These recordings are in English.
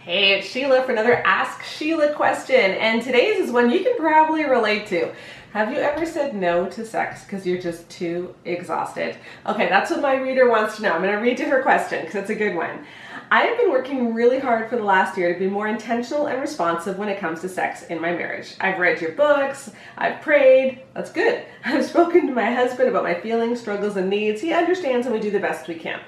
Hey, it's Sheila for another Ask Sheila question, and today's is one you can probably relate to. Have you ever said no to sex because you're just too exhausted? Okay, that's what my reader wants to know. I'm going to read you her question because it's a good one. I have been working really hard for the last year to be more intentional and responsive when it comes to sex in my marriage. I've read your books, I've prayed, that's good. I've spoken to my husband about my feelings, struggles, and needs. He understands and we do the best we can.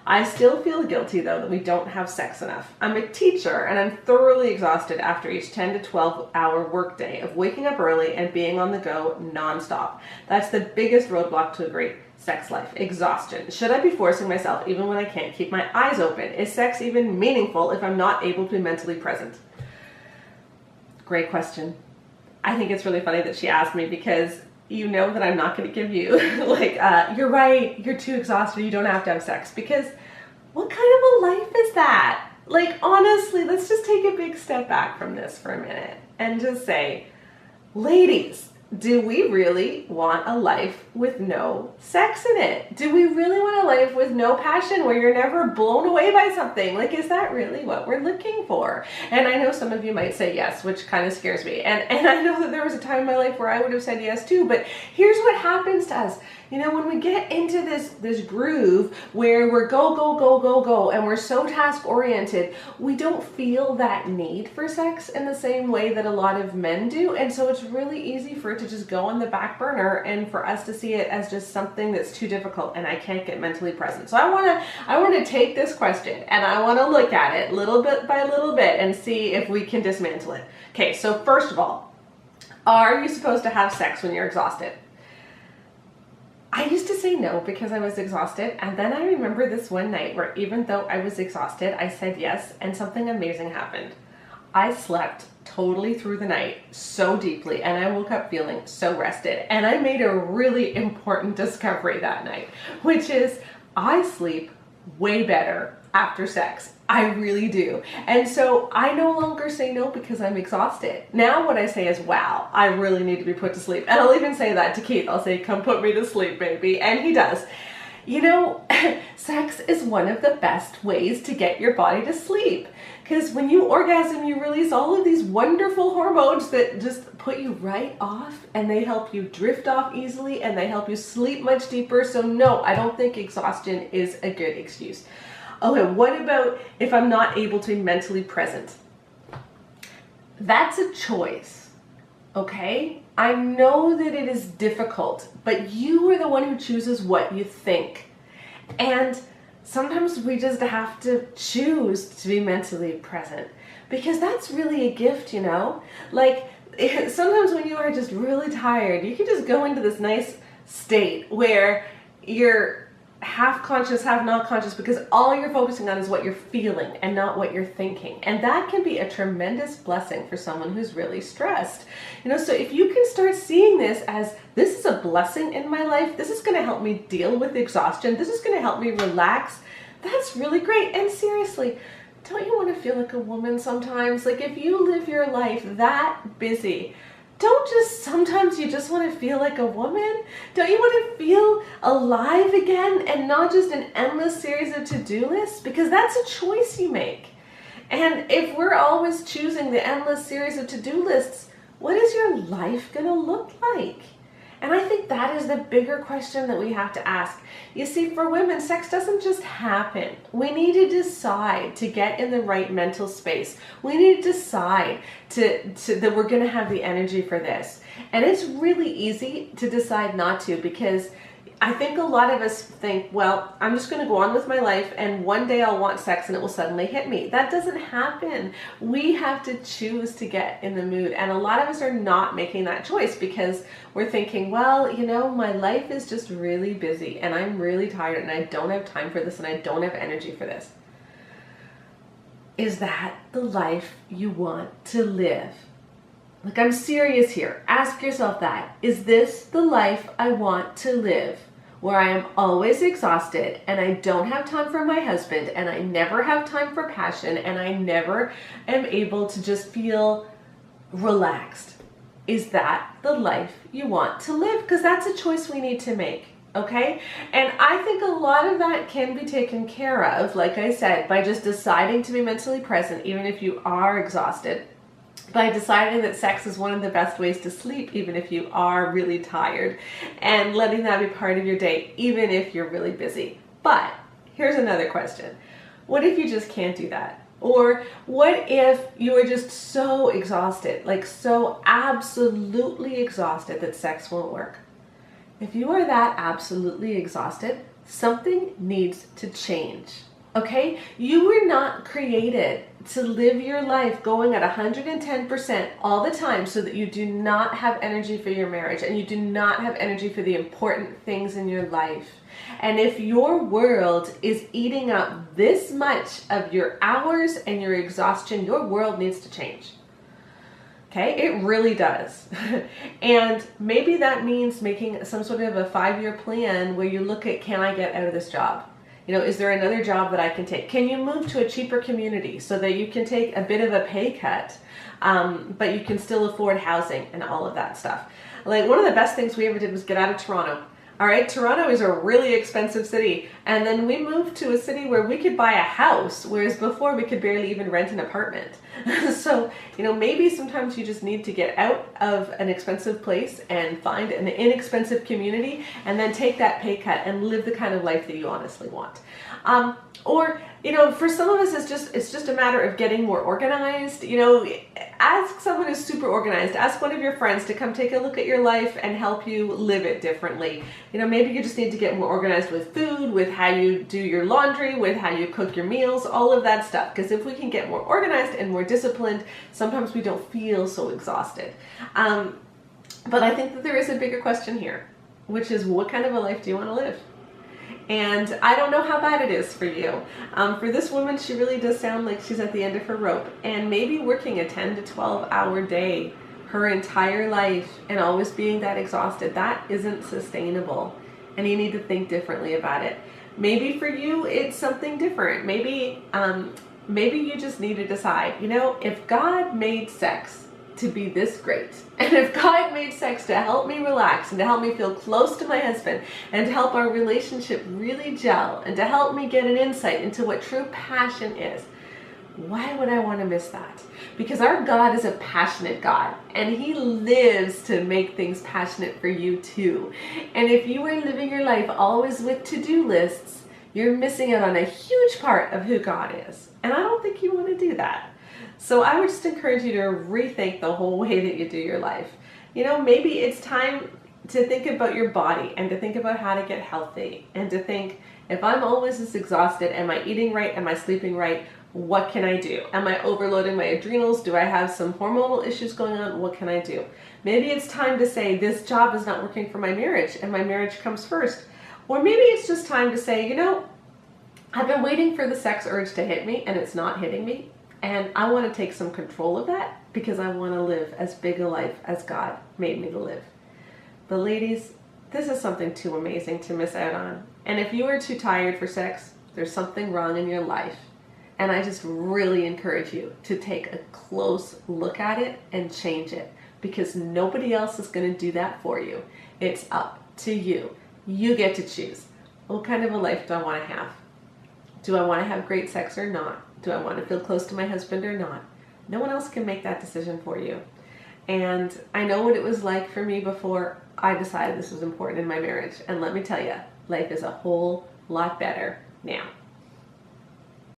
I still feel guilty though that we don't have sex enough. I'm a teacher and I'm thoroughly exhausted after each 10 to 12 hour workday of waking up early and being on the go nonstop. That's the biggest roadblock to a great sex life, exhaustion. Should I be forcing myself even when I can't keep my eyes open? Is sex even meaningful if I'm not able to be mentally present? Great question. I think it's really funny that she asked me because you know that I'm not going to give you you're right, you're too exhausted, you don't have to have sex, because what kind of a life is that? Like, honestly, let's just take a big step back from this for a minute and just say, ladies, do we really want a life with no sex in it? Do we really want a life with no passion where you're never blown away by something? Like, is that really what we're looking for? And I know some of you might say yes, which kind of scares me. And I know that there was a time in my life where I would have said yes too, but here's what happens to us. You know, when we get into this groove where we're go, and we're so task oriented, we don't feel that need for sex in the same way that a lot of men do. And so it's really easy for it to just go on the back burner and for us to see it as just something that's too difficult and I can't get mentally present. So I want to take this question and I want to look at it little bit by little bit and see if we can dismantle it. Okay, so first of all, are you supposed to have sex when you're exhausted? I used to say no because I was exhausted, and then I remember this one night where even though I was exhausted, I said yes, and something amazing happened. I slept totally through the night so deeply, and I woke up feeling so rested, and I made a really important discovery that night, which is I sleep way better after sex. I really do. And so I no longer say no because I'm exhausted. Now what I say is, wow, I really need to be put to sleep. And I'll even say that to Keith. I'll say, come put me to sleep, baby. And he does. You know, sex is one of the best ways to get your body to sleep. Because when you orgasm, you release all of these wonderful hormones that just put you right off, and they help you drift off easily, and they help you sleep much deeper. So no, I don't think exhaustion is a good excuse. Okay, what about if I'm not able to be mentally present? That's a choice, okay? I know that it is difficult, but you are the one who chooses what you think. And sometimes we just have to choose to be mentally present, because that's really a gift, you know? Like, sometimes when you are just really tired, you can just go into this nice state where you're half conscious, half not conscious, because all you're focusing on is what you're feeling and not what you're thinking. And that can be a tremendous blessing for someone who's really stressed. You know, so if you can start seeing this as, this is a blessing in my life, this is going to help me deal with exhaustion, this is going to help me relax, that's really great. And seriously, don't you want to feel like a woman sometimes? Like, if you live your life that busy, don't just sometimes you just want to feel like a woman? Don't you want to feel alive again and not just an endless series of to-do lists? Because that's a choice you make. And if we're always choosing the endless series of to-do lists, what is your life going to look like? And I think that is the bigger question that we have to ask. You see, for women, sex doesn't just happen. We need to decide to get in the right mental space. We need to decide that we're going to have the energy for this. And it's really easy to decide not to, because I think a lot of us think, well, I'm just going to go on with my life and one day I'll want sex and it will suddenly hit me. That doesn't happen. We have to choose to get in the mood. And a lot of us are not making that choice because we're thinking, well, you know, my life is just really busy and I'm really tired and I don't have time for this and I don't have energy for this. Is that the life you want to live? Like, I'm serious here. Ask yourself that. Is this the life I want to live? Where I am always exhausted and I don't have time for my husband and I never have time for passion and I never am able to just feel relaxed. Is that the life you want to live? Because that's a choice we need to make. Okay? And I think a lot of that can be taken care of, like I said, by just deciding to be mentally present, even if you are exhausted, by deciding that sex is one of the best ways to sleep, even if you are really tired, and letting that be part of your day, even if you're really busy. But here's another question. What if you just can't do that? Or what if you are just so exhausted, like so absolutely exhausted that sex won't work? If you are that absolutely exhausted, something needs to change. Okay? You were not created to live your life going at 110% all the time so that you do not have energy for your marriage and you do not have energy for the important things in your life. And if your world is eating up this much of your hours and your exhaustion, your world needs to change. Okay, it really does. And maybe that means making some sort of a 5-year plan where you look at, can I get out of this job? You know, is there another job that I can take? Can you move to a cheaper community so that you can take a bit of a pay cut, but you can still afford housing and all of that stuff? Like, one of the best things we ever did was get out of Toronto. All right, Toronto is a really expensive city. And then we moved to a city where we could buy a house, whereas before we could barely even rent an apartment. So, you know, maybe sometimes you just need to get out of an expensive place and find an inexpensive community and then take that pay cut and live the kind of life that you honestly want. Or, you know, for some of us, it's just a matter of getting more organized. You know, ask someone who's super organized. Ask one of your friends to come take a look at your life and help you live it differently. You know, maybe you just need to get more organized with food, with how you do your laundry, with how you cook your meals, all of that stuff. Because if we can get more organized and more disciplined, sometimes we don't feel so exhausted. But I think that there is a bigger question here, which is, what kind of a life do you want to live? And I don't know how bad it is for you. For this woman, she really does sound like she's at the end of her rope, and maybe working a 10 to 12 hour day her entire life and always being that exhausted, that isn't sustainable, and you need to think differently about it. Maybe for you, it's something different. Maybe you just need to decide, you know, if God made sex to be this great, and if God made sex to help me relax and to help me feel close to my husband and to help our relationship really gel and to help me get an insight into what true passion is, why would I want to miss that? Because our God is a passionate God, and He lives to make things passionate for you too. And if you are living your life always with to-do lists, you're missing out on a huge part of who God is. And I don't think you want to do that. So I would just encourage you to rethink the whole way that you do your life. You know, maybe it's time to think about your body and to think about how to get healthy and to think, if I'm always this exhausted, am I eating right? Am I sleeping right? What can I do? Am I overloading my adrenals? Do I have some hormonal issues going on? What can I do? Maybe it's time to say, this job is not working for my marriage and my marriage comes first. Or maybe it's just time to say, you know, I've been waiting for the sex urge to hit me and it's not hitting me. And I want to take some control of that because I want to live as big a life as God made me to live. But ladies, this is something too amazing to miss out on. And if you are too tired for sex, there's something wrong in your life. And I just really encourage you to take a close look at it and change it, because nobody else is going to do that for you. It's up to you. You get to choose. What kind of a life do I want to have? Do I want to have great sex or not? Do I want to feel close to my husband or not? No one else can make that decision for you. And I know what it was like for me before I decided this was important in my marriage. And let me tell you, life is a whole lot better now.